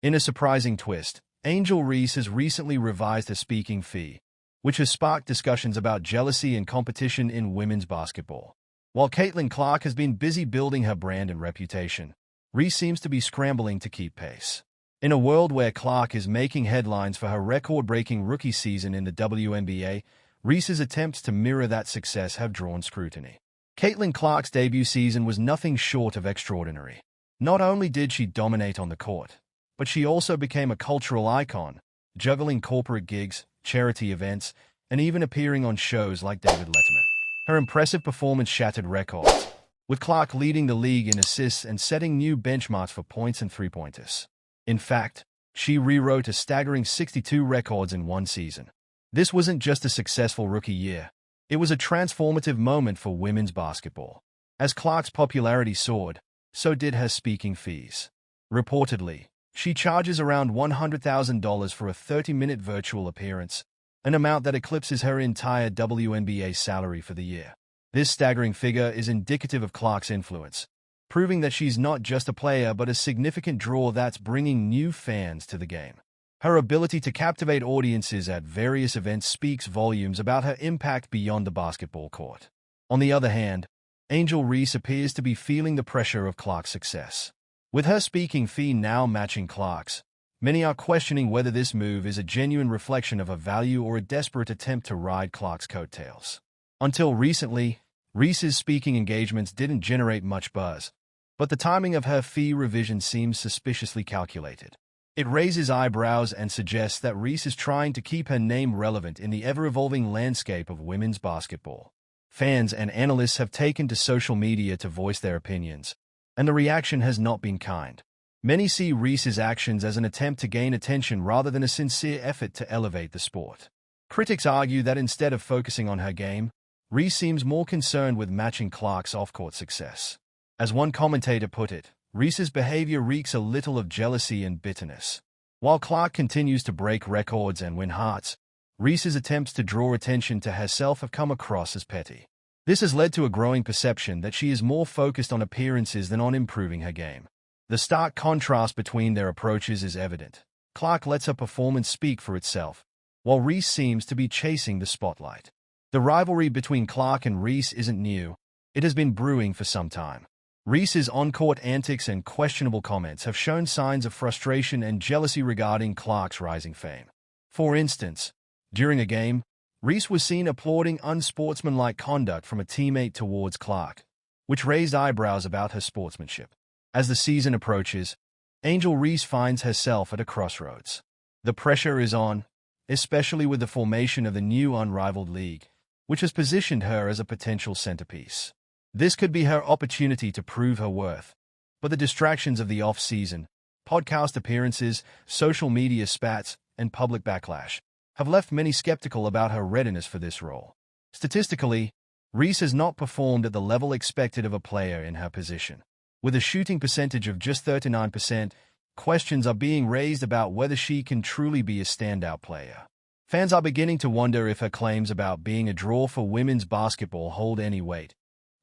In a surprising twist, Angel Reese has recently revised her speaking fee, which has sparked discussions about jealousy and competition in women's basketball. While Caitlin Clark has been busy building her brand and reputation, Reese seems to be scrambling to keep pace. In a world where Clark is making headlines for her record-breaking rookie season in the WNBA, Reese's attempts to mirror that success have drawn scrutiny. Caitlin Clark's debut season was nothing short of extraordinary. Not only did she dominate on the court, but she also became a cultural icon, juggling corporate gigs, charity events, and even appearing on shows like David Letterman. Her impressive performance shattered records, with Clark leading the league in assists and setting new benchmarks for points and three-pointers. In fact, she rewrote a staggering 62 records in one season. This wasn't just a successful rookie year. It was a transformative moment for women's basketball. As Clark's popularity soared, so did her speaking fees. Reportedly, she charges around $100,000 for a 30-minute virtual appearance, an amount that eclipses her entire WNBA salary for the year. This staggering figure is indicative of Clark's influence, proving that she's not just a player but a significant draw that's bringing new fans to the game. Her ability to captivate audiences at various events speaks volumes about her impact beyond the basketball court. On the other hand, Angel Reese appears to be feeling the pressure of Clark's success. With her speaking fee now matching Clark's, many are questioning whether this move is a genuine reflection of her value or a desperate attempt to ride Clark's coattails. Until recently, Reese's speaking engagements didn't generate much buzz, but the timing of her fee revision seems suspiciously calculated. It raises eyebrows and suggests that Reese is trying to keep her name relevant in the ever-evolving landscape of women's basketball. Fans and analysts have taken to social media to voice their opinions, and the reaction has not been kind. Many see Reese's actions as an attempt to gain attention rather than a sincere effort to elevate the sport. Critics argue that instead of focusing on her game, Reese seems more concerned with matching Clark's off-court success. As one commentator put it, Reese's behavior reeks a little of jealousy and bitterness. While Clark continues to break records and win hearts, Reese's attempts to draw attention to herself have come across as petty. This has led to a growing perception that she is more focused on appearances than on improving her game. The stark contrast between their approaches is evident. Clark lets her performance speak for itself, while Reese seems to be chasing the spotlight. The rivalry between Clark and Reese isn't new. It has been brewing for some time. Reese's on-court antics and questionable comments have shown signs of frustration and jealousy regarding Clark's rising fame. For instance, during a game, Reese was seen applauding unsportsmanlike conduct from a teammate towards Clark, which raised eyebrows about her sportsmanship. As the season approaches, Angel Reese finds herself at a crossroads. The pressure is on, especially with the formation of the new unrivaled league, which has positioned her as a potential centerpiece. This could be her opportunity to prove her worth, but the distractions of the off-season, podcast appearances, social media spats, and public backlash have left many skeptical about her readiness for this role. Statistically, Reese has not performed at the level expected of a player in her position. With a shooting percentage of just 39%, questions are being raised about whether she can truly be a standout player. Fans are beginning to wonder if her claims about being a draw for women's basketball hold any weight,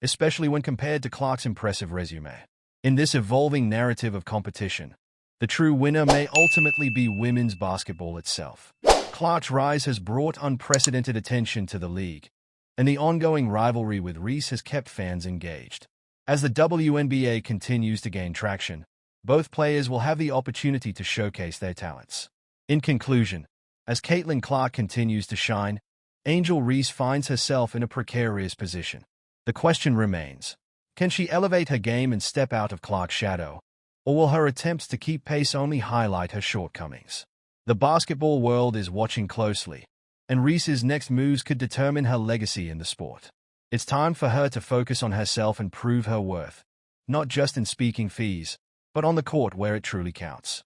especially when compared to Clark's impressive resume. In this evolving narrative of competition, the true winner may ultimately be women's basketball itself. Clark's rise has brought unprecedented attention to the league, and the ongoing rivalry with Reese has kept fans engaged. As the WNBA continues to gain traction, both players will have the opportunity to showcase their talents. In conclusion, as Caitlin Clark continues to shine, Angel Reese finds herself in a precarious position. The question remains, can she elevate her game and step out of Clark's shadow, or will her attempts to keep pace only highlight her shortcomings? The basketball world is watching closely, and Reese's next moves could determine her legacy in the sport. It's time for her to focus on herself and prove her worth, not just in speaking fees, but on the court where it truly counts.